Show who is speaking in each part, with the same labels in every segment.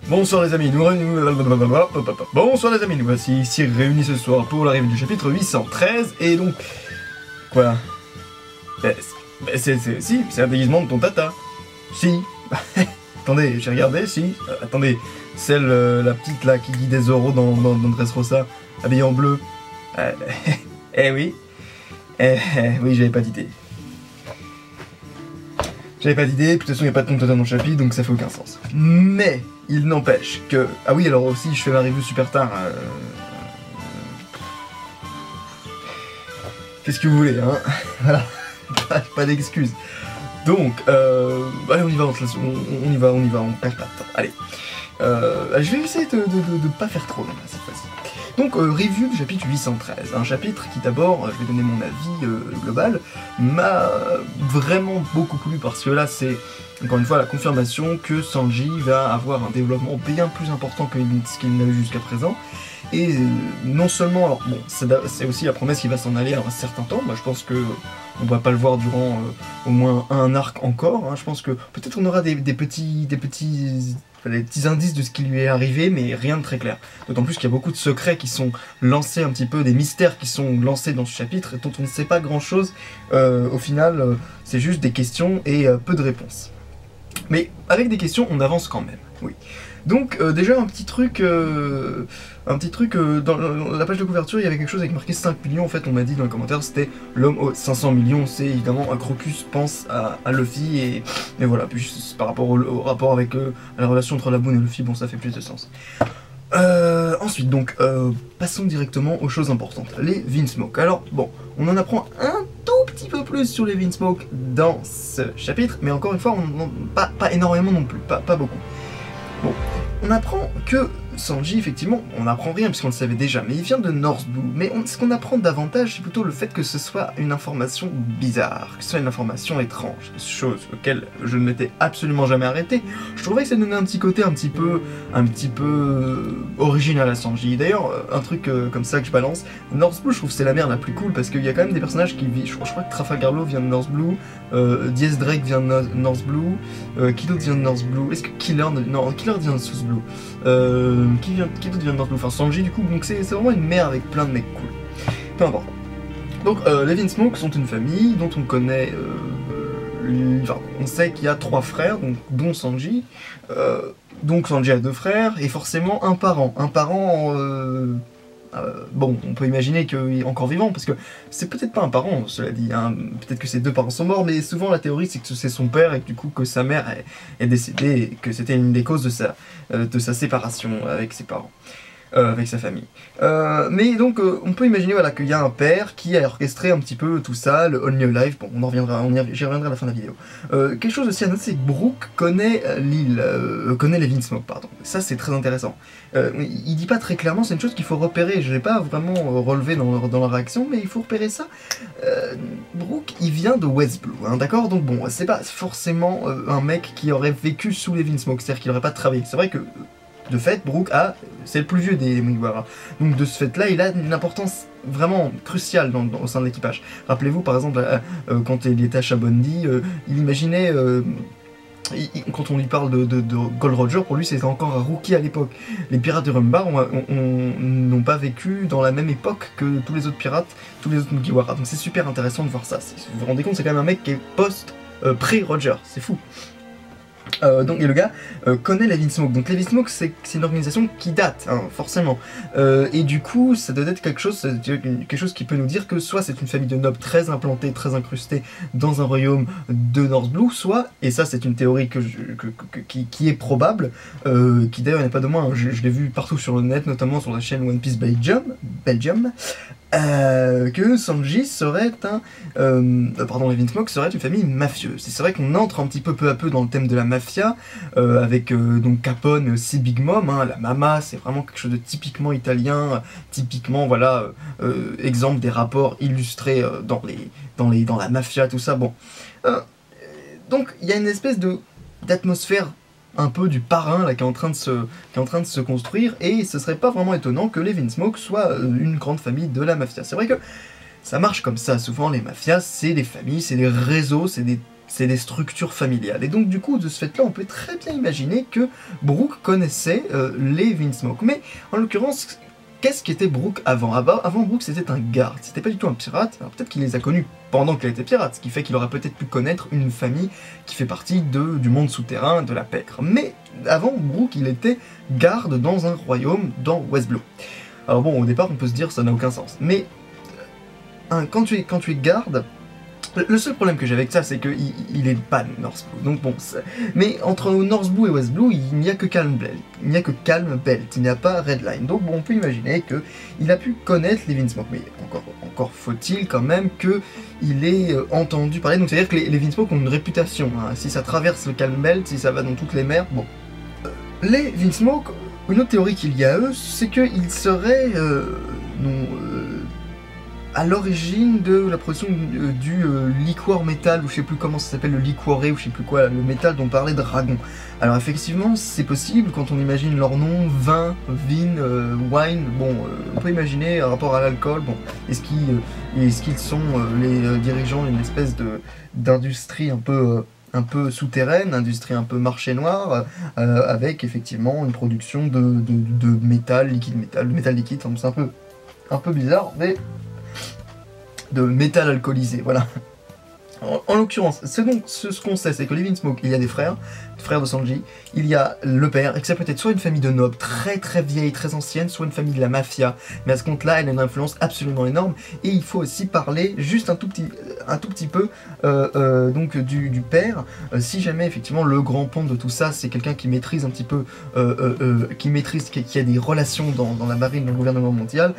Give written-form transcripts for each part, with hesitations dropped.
Speaker 1: Bonsoir les amis, bonsoir les amis, nous voici ici réunis ce soir pour l'arrivée du chapitre 813, et donc... Quoi? C'est un déguisement de ton tata. Si. Attendez, j'ai regardé, si. Attendez, celle, la petite là qui dit des oraux dans Dressrosa, habillée en bleu. Eh oui. Oui, j'avais pas d'idée. J'avais pas d'idée, de toute façon il n'y a pas de ton tata dans le chapitre, donc ça fait aucun sens. Mais, il n'empêche que... Ah oui, alors aussi, je fais ma review super tard. Qu'est-ce que vous voulez, hein? Voilà, pas d'excuses. Donc, allez, on y va, on perd pas de temps. Allez, je vais essayer de pas faire trop, là, cette fois-ci. Donc, review du chapitre 813, un chapitre qui d'abord, je vais donner mon avis global, m'a vraiment beaucoup plu parce que là c'est, encore une fois, la confirmation que Sanji va avoir un développement bien plus important que ce qu'il n'a eu jusqu'à présent. Et non seulement, alors bon, c'est aussi la promesse qu'il va s'en aller un certain temps, moi je pense que on va pas le voir durant au moins un arc encore, hein. Je pense que peut-être on aura des petits indices de ce qui lui est arrivé, mais rien de très clair. D'autant plus qu'il y a beaucoup de secrets qui sont lancés un petit peu, des mystères qui sont lancés dans ce chapitre, et dont on ne sait pas grand chose. Au final, c'est juste des questions et peu de réponses. Mais avec des questions, on avance quand même, oui. Donc déjà un petit truc dans la page de couverture, il y avait quelque chose avec marqué 5 millions, en fait on m'a dit dans les commentaires, c'était l'homme aux 500 millions, c'est évidemment un Crocus pense à Luffy, et voilà, puis par rapport au rapport avec la relation entre la Boone et Luffy, bon ça fait plus de sens. Ensuite donc, passons directement aux choses importantes, les Vinsmoke. Alors bon, on en apprend un tout petit peu plus sur les Vinsmoke dans ce chapitre, mais encore une fois, pas énormément non plus, pas beaucoup. Bon, on apprend que Sanji, effectivement, on n'apprend rien puisqu'on le savait déjà, mais il vient de North Blue. Mais ce qu'on apprend davantage, c'est plutôt le fait que ce soit une information bizarre, que ce soit une information étrange, chose auquel je ne m'étais absolument jamais arrêté. Je trouvais que ça donnait un petit côté un petit peu original à Sanji. D'ailleurs, un truc comme ça que je balance, North Blue, je trouve que c'est la mer la plus cool parce qu'il y a quand même des personnages qui vivent. Je crois que Trafalgar Law vient de North Blue, Diaz Drake vient de North Blue, qui d'autre vient de North Blue? Est-ce que Killer vient de South Blue? Qui d'autre vient de North Blue? Enfin Sanji du coup, donc c'est vraiment une mer avec plein de mecs cool. Peu importe. Donc les Vinsmoke sont une famille dont on connaît, enfin on sait qu'il y a 3 frères, donc, dont Sanji. Donc Sanji a 2 frères, et forcément un parent. Bon, on peut imaginer qu'il est encore vivant, parce que c'est peut-être pas un parent, cela dit, hein. Peut-être que ses 2 parents sont morts, mais souvent la théorie c'est que c'est son père, et que, du coup que sa mère est décédée, et que c'était une des causes de sa séparation avec ses parents. Avec sa famille. Mais donc on peut imaginer voilà, qu'il y a un père qui a orchestré un petit peu tout ça, le Only Alive, bon j'y reviendrai à la fin de la vidéo. Quelque chose aussi à noter, c'est que Brook connaît l'île, connaît les Vinsmoke, pardon. Ça c'est très intéressant. Il dit pas très clairement, c'est une chose qu'il faut repérer, je l'ai pas vraiment relevé dans la réaction, mais il faut repérer ça. Brook il vient de West Blue, hein, d'accord? Donc bon, c'est pas forcément un mec qui aurait vécu sous les Vinsmoke, c'est-à-dire qu'il aurait pas travaillé. C'est vrai que de fait, Brook c'est le plus vieux des Mugiwara. Donc de ce fait-là, il a une importance vraiment cruciale au sein de l'équipage. Rappelez-vous par exemple, quand il était à Shabondi, il imaginait, quand on lui parle de Gold Roger, pour lui c'était encore un rookie à l'époque. Les pirates de Rumbar n'ont pas vécu dans la même époque que tous les autres pirates, tous les autres Mugiwara. Donc c'est super intéressant de voir ça. Vous vous rendez compte, c'est quand même un mec qui est pré-Roger, c'est fou. Donc, et le gars connaît les Vinsmoke. Donc les Vinsmoke c'est une organisation qui date, hein, forcément. Et du coup, ça doit être quelque chose qui peut nous dire que soit c'est une famille de nobles très implantée, très incrustée dans un royaume de North Blue, soit, et ça c'est une théorie qui est probable, qui d'ailleurs n'est pas de moi, hein, je l'ai vu partout sur le net, notamment sur la chaîne One Piece Belgium, que Sanji serait les Vinsmoke seraient une famille mafieuse. C'est vrai qu'on entre un petit peu à peu dans le thème de la mafia, avec donc Capone, mais aussi Big Mom, hein, la Mama, c'est vraiment quelque chose de typiquement italien, typiquement, voilà, exemple des rapports illustrés dans la mafia, tout ça, bon. Donc, il y a une espèce d'atmosphère un peu du parrain là, qui est en train de se construire, et ce serait pas vraiment étonnant que les Vinsmoke soient une grande famille de la mafia. C'est vrai que ça marche comme ça, souvent les mafias, c'est des familles, c'est des réseaux, c'est des c'est des structures familiales. Et donc du coup, de ce fait-là, on peut très bien imaginer que Brooke connaissait les Vinsmoke. Mais en l'occurrence, qu'est-ce qu'était Brooke avant? Avant, Brooke, c'était un garde, c'était pas du tout un pirate. Alors peut-être qu'il les a connus pendant qu'il était pirate, ce qui fait qu'il aurait peut-être pu connaître une famille qui fait partie du monde souterrain de la pègre. Mais avant, Brooke, il était garde dans un royaume dans West Blue. Alors bon, au départ, on peut se dire ça n'a aucun sens. Mais quand tu es garde, le seul problème que j'ai avec ça, c'est qu'il est pas North Blue. Donc bon, mais entre North Blue et West Blue, il n'y a que Calm Belt. Il n'y a que Calm Belt, il n'y a pas Red Line. Donc bon, on peut imaginer qu'il a pu connaître les Vinsmoke. Mais encore faut-il quand même qu'il ait entendu parler. Donc c'est-à-dire que les Vinsmoke ont une réputation. Hein. Si ça traverse le Calm Belt, si ça va dans toutes les mers, bon. Les Vinsmoke, une autre théorie qu'il y a à eux, c'est qu'ils seraient à l'origine de la production du liquor métal, ou je sais plus comment ça s'appelle, le liquoré, ou je sais plus quoi, le métal dont parlait Dragon. Alors effectivement, c'est possible quand on imagine leur nom, vin, wine, bon, on peut imaginer un rapport à l'alcool, bon, est-ce qu'ils sont les dirigeants d'une espèce d'industrie un peu souterraine, industrie un peu marché noir, avec effectivement une production de métal, de métal liquide, c'est un peu bizarre, mais de métal alcoolisé, voilà. En l'occurrence, ce qu'on sait, c'est que les Vinsmoke, il y a des frères de Sanji, il y a le père, et que ça peut être soit une famille de nobles très très vieille, très ancienne, soit une famille de la mafia, mais à ce compte-là, elle a une influence absolument énorme, et il faut aussi parler juste un tout petit peu donc du père, si jamais effectivement le grand ponte de tout ça, c'est quelqu'un qui maîtrise un petit peu, qui a des relations dans la marine, dans le gouvernement mondial,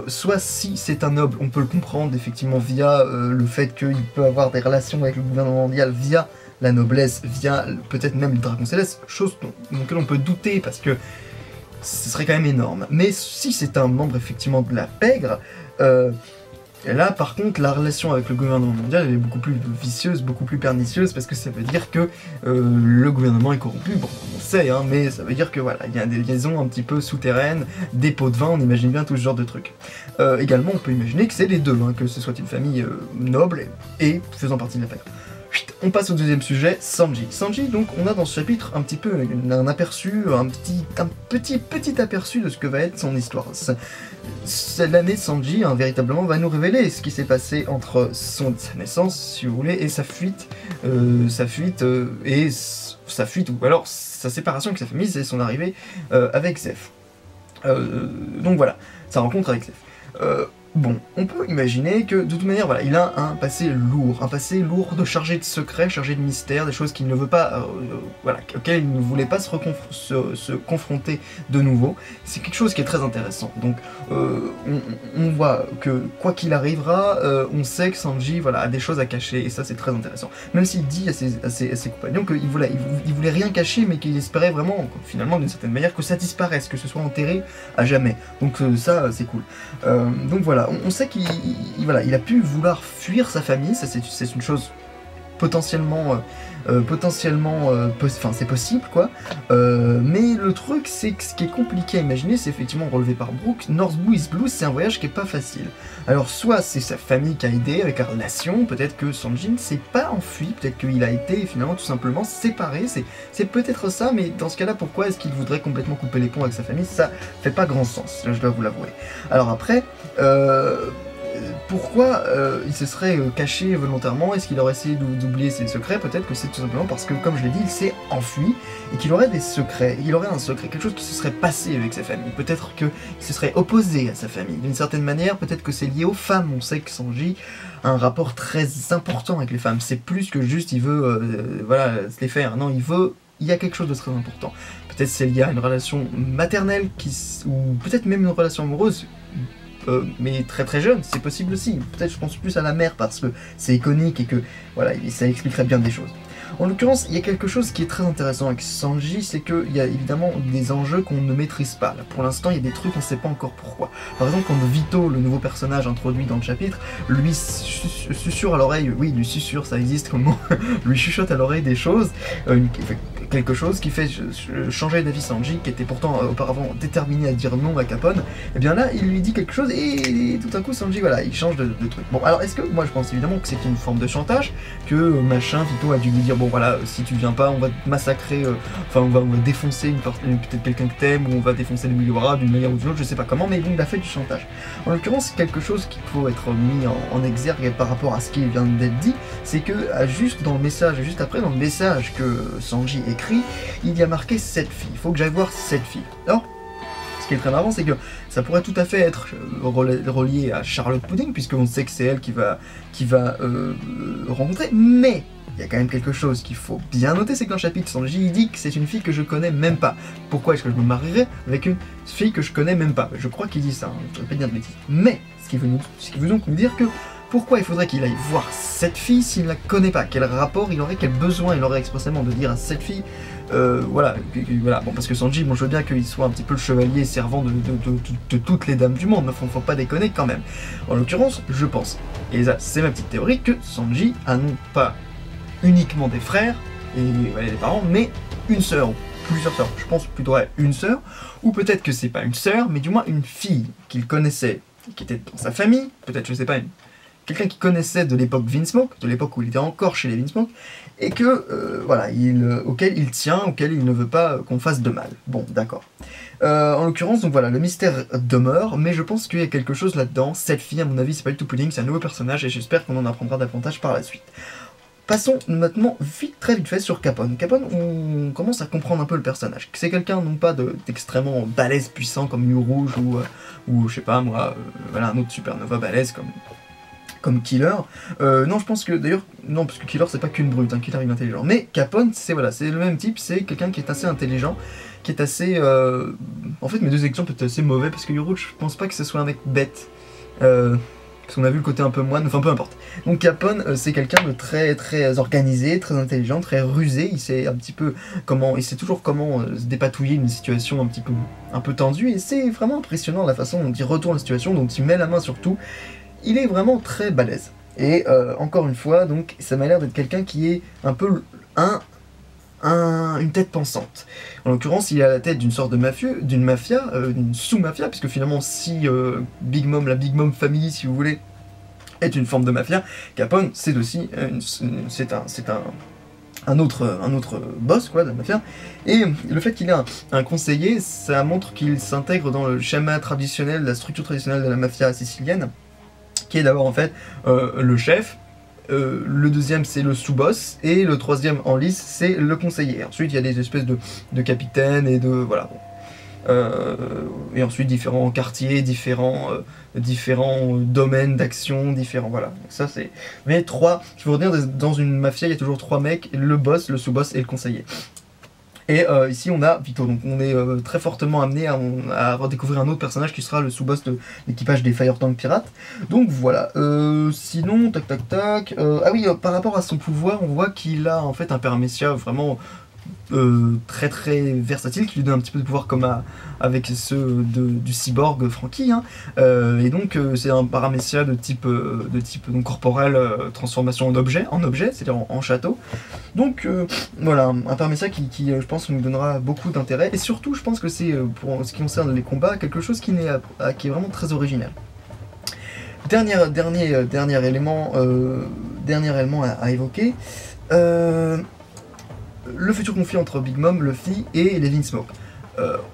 Speaker 1: soit si c'est un noble, on peut le comprendre effectivement via le fait qu'il peut avoir des relations avec le gouvernement mondial via la noblesse, via peut-être même le dragon céleste, chose dont on peut douter parce que ce serait quand même énorme. Mais si c'est un membre effectivement de la pègre, là par contre la relation avec le gouvernement mondial elle est beaucoup plus vicieuse, beaucoup plus pernicieuse, parce que ça veut dire que le gouvernement est corrompu, bon on sait, hein, mais ça veut dire que voilà, il y a des liaisons un petit peu souterraines, des pots de vin, on imagine bien tout ce genre de trucs. Également on peut imaginer que c'est les deux, hein, que ce soit une famille noble et faisant partie de la pègre. On passe au deuxième sujet, Sanji. Sanji, donc, on a dans ce chapitre un petit peu un aperçu, un petit aperçu de ce que va être son histoire. L'année Sanji, hein, véritablement, va nous révéler ce qui s'est passé entre sa naissance, si vous voulez, et sa fuite, ou alors sa séparation avec sa famille, c'est son arrivée avec Zeph. Donc voilà, sa rencontre avec Zeph. Bon, on peut imaginer que, de toute manière, voilà, il a un passé lourd de chargé de secrets, chargé de mystères, des choses qu'il ne veut pas, voilà, auxquelles il ne voulait pas se confronter de nouveau. C'est quelque chose qui est très intéressant. Donc, on voit que, quoi qu'il arrivera, on sait que Sanji, voilà, a des choses à cacher, et ça, c'est très intéressant. Même s'il dit à ses compagnons qu'il voulait rien cacher, mais qu'il espérait vraiment, finalement, d'une certaine manière, que ça disparaisse, que ce soit enterré à jamais. Donc, ça, c'est cool. Donc, voilà. On sait qu'il a pu vouloir fuir sa famille, ça c'est une chose potentiellement, c'est possible quoi. Mais le truc c'est que ce qui est compliqué à imaginer, c'est effectivement relevé par Brooke, North Blue, East Blue, c'est un voyage qui est pas facile. Alors soit c'est sa famille qui a aidé avec la relation, peut-être que Sanji ne s'est pas enfui, peut-être qu'il a été finalement tout simplement séparé, c'est peut-être ça, mais dans ce cas-là, pourquoi est-ce qu'il voudrait complètement couper les ponts avec sa famille? Ça fait pas grand sens, je dois vous l'avouer. Alors après, pourquoi il se serait caché volontairement? Est-ce qu'il aurait essayé d'oublier ses secrets? Peut-être que c'est tout simplement parce que, comme je l'ai dit, il s'est enfui et qu'il aurait des secrets. Il aurait un secret, quelque chose qui se serait passé avec sa famille. Peut-être qu'il se serait opposé à sa famille. D'une certaine manière, peut-être que c'est lié aux femmes. On sait que Sanji a un rapport très important avec les femmes. C'est plus que juste il veut voilà, se les faire. Non, il y a quelque chose de très important. Peut-être c'est lié à une relation maternelle ou peut-être même une relation amoureuse. Mais très très jeune, c'est possible aussi. Peut-être je pense plus à la mère parce que c'est iconique et que voilà, ça expliquerait bien des choses. En l'occurrence, il y a quelque chose qui est très intéressant avec Sanji, c'est qu'il y a évidemment des enjeux qu'on ne maîtrise pas. Là, pour l'instant, il y a des trucs, on ne sait pas encore pourquoi. Par exemple, quand Vito, le nouveau personnage introduit dans le chapitre, lui susurre à l'oreille, oui, lui susurre, ça existe comme mot, lui chuchote à l'oreille des choses, quelque chose qui fait changer d'avis Sanji, qui était pourtant auparavant déterminé à dire non à Capone. Et bien là, il lui dit quelque chose et tout à coup Sanji, voilà, il change de truc. Bon, alors est-ce que, moi je pense évidemment que c'est une forme de chantage, que machin, Vito a dû lui dire, bon voilà, si tu viens pas, on va te massacrer, enfin on va défoncer peut-être quelqu'un que t'aimes, ou on va défoncer les Mugiwara d'une manière ou d'une autre, je sais pas comment, mais bon, il a fait du chantage. En l'occurrence, c'est quelque chose qu'il faut être mis en exergue par rapport à ce qui vient d'être dit, c'est que juste dans le message, juste après, dans le message que Sanji écrit, il y a marqué cette fille. Il faut que j'aille voir cette fille. Alors, ce qui est très marrant, c'est que ça pourrait tout à fait être relié à Charlotte Pudding, puisqu'on sait que c'est elle qui va rencontrer, mais il y a quand même quelque chose qu'il faut bien noter, c'est que dans le chapitre, Sanji dit que c'est une fille que je connais même pas. Pourquoi est-ce que je me marierais avec une fille que je connais même pas? Je crois qu'il dit ça, hein, je ne vais pas dire de bêtises. Mais, ce qui veut donc nous dire que pourquoi il faudrait qu'il aille voir cette fille s'il ne la connaît pas? Quel rapport il aurait, quel besoin il aurait expressément de dire à cette fille, voilà, bon, parce que Sanji, bon, je veux bien qu'il soit un petit peu le chevalier servant de toutes les dames du monde, mais faut pas déconner quand même. En l'occurrence, je pense, et ça c'est ma petite théorie, que Sanji a non pas uniquement des frères et des parents, mais une sœur, ou plusieurs sœurs. Je pense plutôt à une sœur, ou peut-être que c'est pas une sœur, mais du moins une fille qu'il connaissait, qui était dans sa famille, peut-être, je sais pas, quelqu'un qui connaissait de l'époque Vinsmoke, de l'époque où il était encore chez les Vinsmoke, et que, voilà, auquel il tient, auquel il ne veut pas qu'on fasse de mal. Bon, d'accord. En l'occurrence, donc voilà, le mystère demeure, mais je pense qu'il y a quelque chose là-dedans. Cette fille, à mon avis, c'est pas du tout Pudding, c'est un nouveau personnage, et j'espère qu'on en apprendra davantage par la suite. Passons maintenant très vite fait sur Capone. Capone, on commence à comprendre un peu le personnage. C'est quelqu'un non pas d'extrêmement balèze, puissant comme New Rouge, ou je sais pas moi, voilà, un autre supernova balèze comme Killer. Non, je pense que, d'ailleurs, non, parce que Killer, c'est pas qu'une brute, hein, Killer, il est intelligent. Mais Capone, c'est voilà, c'est le même type, c'est quelqu'un qui est assez intelligent, qui est assez... En fait, mes deux exemples étaient assez mauvais, parce que Yoru, je pense pas que ce soit un mec bête. Parce qu'on a vu le côté un peu moine, enfin peu importe. Donc Capone, c'est quelqu'un de très organisé, très intelligent, très rusé, il sait toujours comment se dépatouiller d'une situation un peu tendue, et c'est vraiment impressionnant la façon dont il retourne la situation, dont il met la main sur tout. Il est vraiment très balèze. Et encore une fois, donc ça m'a l'air d'être quelqu'un qui est un peu une tête pensante. En l'occurrence, il est à la tête d'une sorte de d'une mafia, d'une sous-mafia, puisque finalement, si Big Mom, la Big Mom Family, si vous voulez, est une forme de mafia, Capone, c'est aussi un autre boss, quoi, de la mafia. Et le fait qu'il ait un conseiller, ça montre qu'il s'intègre dans le schéma traditionnel, la structure traditionnelle de la mafia sicilienne, qui est d'abord en fait le chef, le deuxième c'est le sous-boss, et le troisième en lice c'est le conseiller. Ensuite il y a des espèces de capitaines et de... voilà. Et ensuite différents quartiers, différents domaines d'action, voilà. Donc ça c'est... Mais je veux dire, dans une mafia il y a toujours trois mecs, le boss, le sous-boss et le conseiller. Et ici on a Vito, donc on est très fortement amené à redécouvrir un autre personnage qui sera le sous-boss de l'équipage des Fire Tank Pirates. Donc voilà, sinon, ah oui, par rapport à son pouvoir, on voit qu'il a en fait un Paramecia vraiment très versatile, qui lui donne un petit peu de pouvoir comme avec ceux du cyborg Franky, hein. Et donc c'est un Paramecia de type donc corporel, transformation en objet, c'est-à-dire en château. Donc voilà, un Paramecia qui je pense nous donnera beaucoup d'intérêt, et surtout je pense que c'est pour ce qui concerne les combats quelque chose qui est vraiment très original. Dernier élément à évoquer, le futur conflit entre Big Mom, Luffy et les Vinsmoke.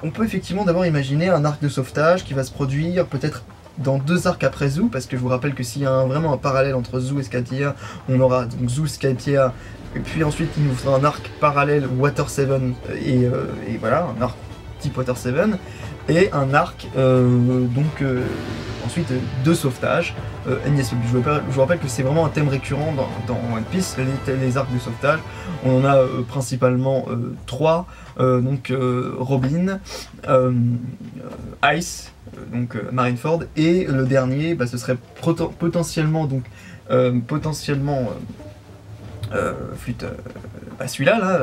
Speaker 1: On peut effectivement d'abord imaginer un arc de sauvetage qui va se produire peut-être dans 2 arcs après Zou, parce que je vous rappelle que s'il y a vraiment un parallèle entre Zou et Skypiea, on aura donc Zou, Skypiea, et puis ensuite il nous faudra un arc parallèle Water 7, et voilà, un arc type Water 7, et un arc ensuite de sauvetage. Je vous rappelle que c'est vraiment un thème récurrent dans One Piece, les arcs de sauvetage. On en a principalement 3, donc Robin, Ice, donc Marineford, et le dernier, ce serait potentiellement celui-là,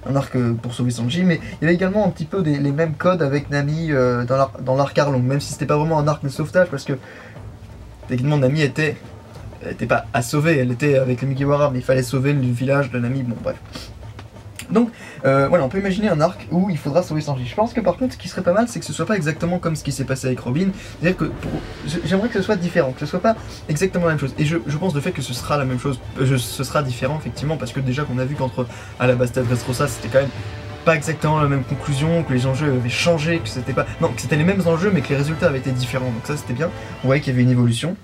Speaker 1: un arc pour sauver Sanji, mais il y avait également un petit peu les mêmes codes avec Nami dans l'arc Arlong, même si c'était pas vraiment un arc de sauvetage, parce que techniquement Nami était pas à sauver, elle était avec les Mugiwara, mais il fallait sauver le village de Nami, bon bref. Donc voilà, on peut imaginer un arc où il faudra sauver Sanji. Je pense que par contre, ce qui serait pas mal, c'est que ce soit pas exactement comme ce qui s'est passé avec Robin. C'est-à-dire que j'aimerais que ce soit différent, que ce soit pas exactement la même chose. Et je pense de fait que ce sera la même chose, ce sera différent effectivement, parce que déjà qu'on a vu qu'entre Alabasta et Dressrosa, c'était quand même pas exactement la même conclusion, que les enjeux avaient changé, que c'était pas... Non, que c'était les mêmes enjeux, mais que les résultats avaient été différents. Donc ça, c'était bien. On voyait qu'il y avait une évolution.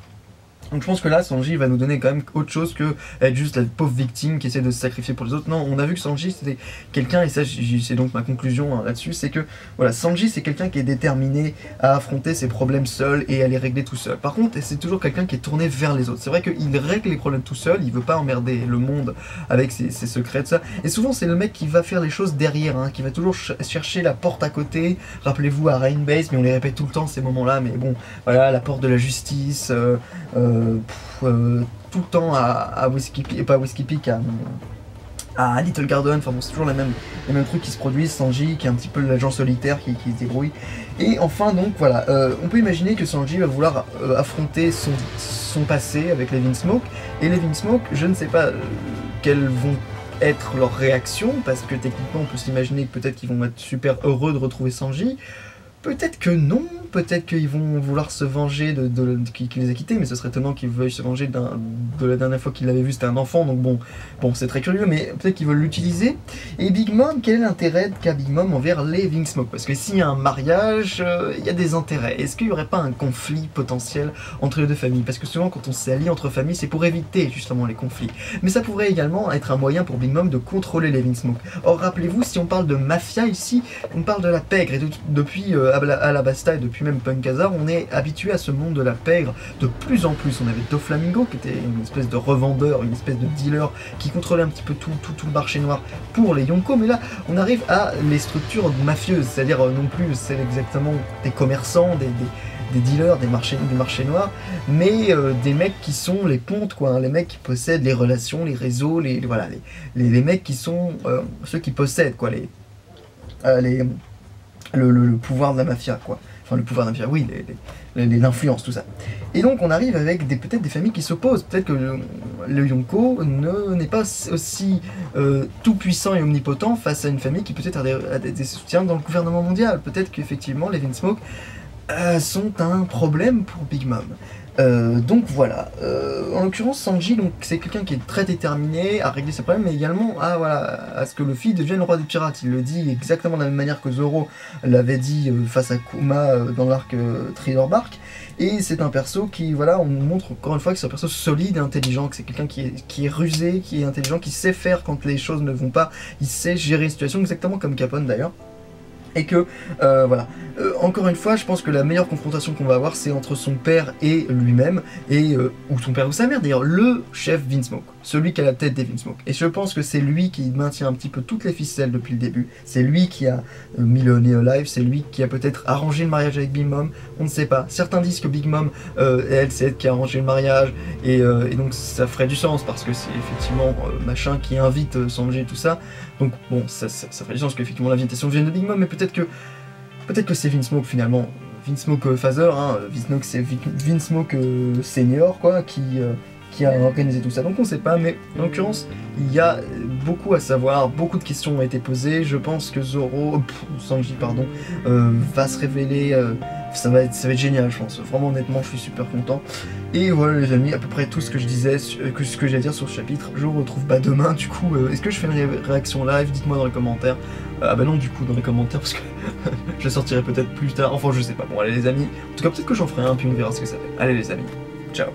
Speaker 1: Donc je pense que là, Sanji va nous donner quand même autre chose que être juste la pauvre victime qui essaie de se sacrifier pour les autres. Non, on a vu que Sanji c'était quelqu'un, et ça c'est donc ma conclusion hein, là-dessus, c'est que voilà, Sanji c'est quelqu'un qui est déterminé à affronter ses problèmes seul et à les régler tout seul. Par contre, c'est toujours quelqu'un qui est tourné vers les autres. C'est vrai qu'il règle les problèmes tout seul, il veut pas emmerder le monde avec ses secrets, tout ça. Et souvent c'est le mec qui va faire les choses derrière, hein, qui va toujours chercher la porte à côté. Rappelez-vous à Rain Base, mais on les répète tout le temps ces moments-là, mais bon, voilà, la porte de la justice... tout le temps à Whiskey Peak, pas Whiskey Peak, à Little Garden, enfin bon, c'est toujours les mêmes trucs qui se produisent. Sanji qui est un petit peu l'agent solitaire qui se débrouille. Et enfin donc voilà, on peut imaginer que Sanji va vouloir affronter son passé avec les Vinsmoke. Et les Vinsmoke, je ne sais pas quelles vont être leurs réactions, parce que techniquement on peut s'imaginer que peut-être qu'ils vont être super heureux de retrouver Sanji. Peut-être que non, peut-être qu'ils vont vouloir se venger qui les a quittés, mais ce serait étonnant qu'ils veuillent se venger de la dernière fois qu'ils l'avaient vu, c'était un enfant, donc bon c'est très curieux, mais peut-être qu'ils veulent l'utiliser. Et Big Mom, quel est l'intérêt qu'a Big Mom envers les Vinsmoke? Parce que s'il y a un mariage, il y a des intérêts. Est-ce qu'il n'y aurait pas un conflit potentiel entre les deux familles? Parce que souvent quand on s'allie entre familles, c'est pour éviter justement les conflits. Mais ça pourrait également être un moyen pour Big Mom de contrôler les Vinsmoke. Or rappelez-vous, si on parle de mafia ici, on parle de la pègre, et depuis Alabasta et depuis même Punk Hazard, on est habitué à ce monde de la pègre de plus en plus. On avait Doflamingo qui était une espèce de revendeur, une espèce de dealer qui contrôlait un petit peu tout le marché noir pour les Yonko, mais là on arrive à les structures mafieuses, c'est-à-dire non plus celles exactement des commerçants, des dealers, des marchés noirs, mais des mecs qui sont les pontes, quoi, hein, les mecs qui possèdent les relations, les réseaux, les mecs qui sont ceux qui possèdent, quoi, le pouvoir de la mafia, quoi. Enfin, le pouvoir de la mafia, oui, l'influence, tout ça. Et donc, on arrive avec peut-être des familles qui s'opposent. Peut-être que le Yonko n'est pas aussi tout-puissant et omnipotent face à une famille qui peut-être a des soutiens dans le gouvernement mondial. Peut-être qu'effectivement, les Vinsmoke sont un problème pour Big Mom. Donc voilà, en l'occurrence Sanji, c'est quelqu'un qui est très déterminé à régler ses problèmes, mais également à ce que Luffy devienne le roi des pirates. Il le dit exactement de la même manière que Zoro l'avait dit face à Kuma dans l'arc Thriller Bark. Et c'est un perso qui, voilà, on nous montre encore une fois que c'est un perso solide et intelligent, que c'est quelqu'un qui est rusé, qui est intelligent, qui sait faire quand les choses ne vont pas, il sait gérer les situations exactement comme Capone d'ailleurs. Et que, voilà, encore une fois, je pense que la meilleure confrontation qu'on va avoir, c'est entre son père et lui-même, et ou son père ou sa mère d'ailleurs, le chef Vinsmoke, celui qui a la tête des Vinsmoke. Et je pense que c'est lui qui maintient un petit peu toutes les ficelles depuis le début, c'est lui qui a mis le nez au live, c'est lui qui a peut-être arrangé le mariage avec Big Mom, on ne sait pas. Certains disent que Big Mom, elle, c'est elle qui a arrangé le mariage, et donc ça ferait du sens, parce que c'est effectivement machin qui invite Sanji et tout ça. Donc bon, ça ferait du sens qu'effectivement l'invitation vienne de Big Mom, mais peut-être que c'est Vinsmoke finalement, Vinsmoke Father, hein, Vinsmoke Senior quoi, qui a organisé tout ça. Donc on sait pas, mais en l'occurrence, il y a beaucoup à savoir, beaucoup de questions ont été posées. Je pense que Sanji pardon, va se révéler, ça va être génial, je pense. Vraiment honnêtement, je suis super content. Et voilà les amis, à peu près tout ce que je disais, ce que j'ai à dire sur ce chapitre. Je vous retrouve demain du coup. Est-ce que je fais une réaction live? Dites-moi dans les commentaires. Ah bah non du coup dans les commentaires parce que je la sortirai peut-être plus tard. Enfin je sais pas. Bon allez les amis. En tout cas peut-être que j'en ferai un puis on verra ce que ça fait. Allez les amis. Ciao.